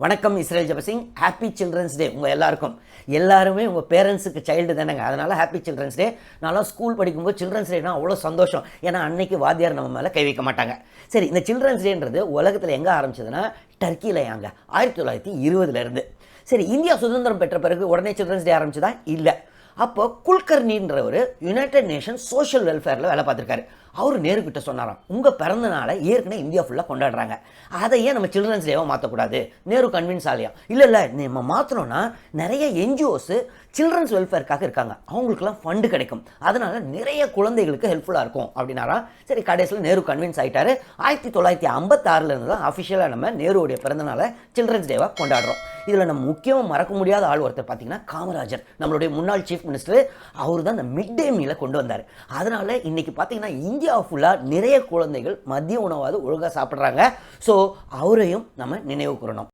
வணக்கம் Israel Jebasingh. Happy children's day உங்கள் எல்லாருமே உங்கள் பேரண்ட்ஸுக்கு சைல்டு தானேங்க. அதனால் ஹாப்பி சில்ட்ரன்ஸ் டே. நான்லாம் ஸ்கூல் படிக்கும்போது சில்ட்ரன்ஸ் டேனா அவ்வளோ சந்தோஷம். ஏன்னா அன்னைக்கு வாத்தியார் நம்ம மேலே கை வைக்க மாட்டாங்க. சரி, இந்த சில்ட்ரன்ஸ் டேன்றது உலகத்தில் எங்கே ஆரம்பிச்சதுன்னா டர்க்கியில் யாங்க 1920 சரி, இந்தியா சுதந்திரம் பெற்ற பிறகு உடனே சில்ட்ரன்ஸ் டே ஆரம்பிச்சதா? இல்லை. அப்போ குல்கர்னின்ற ஒரு யுனைடெட் நேஷன் சோஷியல் வெல்ஃபேரில் வேலை பார்த்துருக்காரு. அவர் நேருக்கிட்ட சொன்னாராம், உங்கள் பிறந்த நாளை ஏற்கனவே இந்தியா ஃபுல்லாக கொண்டாடுறாங்க, அதை ஏன் நம்ம சில்ட்ரன்ஸ் டேவாக மாற்றக்கூடாது? நேரு கன்வின்ஸ் ஆலையாம். இல்லை நம்ம மாற்றணும்னா நிறைய என்ஜிஓஸு சில்ட்ரன்ஸ் வெல்ஃபேருக்காக இருக்காங்க, அவங்களுக்குலாம் ஃபண்டு கிடைக்கும், அதனால் நிறைய குழந்தைகளுக்கு ஹெல்ப்ஃபுல்லாக இருக்கும் அப்படின்னாரா. சரி, கடைசியில் நேரு கன்வின்ஸ் ஆகிட்டாரு. 1956 தான் அஃபிஷியலாக நம்ம நேருடைய பிறந்தநாளை சில்ட்ரன்ஸ் டேவாக கொண்டாடுறோம். இதில் நம்ம முக்கியமாக மறக்க முடியாத ஆள் ஒருத்தர் பார்த்தீங்கன்னா காமராஜர், நம்மளுடைய முன்னாள் சீஃப் மினிஸ்டர். அவர் தான் இந்த மிட் டே மீலை கொண்டு வந்தார். அதனால் இன்றைக்கி பார்த்தீங்கன்னா இந்தியா ஃபுல்லாக நிறைய குழந்தைகள் மதிய உணவாவது ஒழுங்காக சாப்பிட்றாங்க. ஸோ அவரையும் நம்ம நினைவு கூறணும்.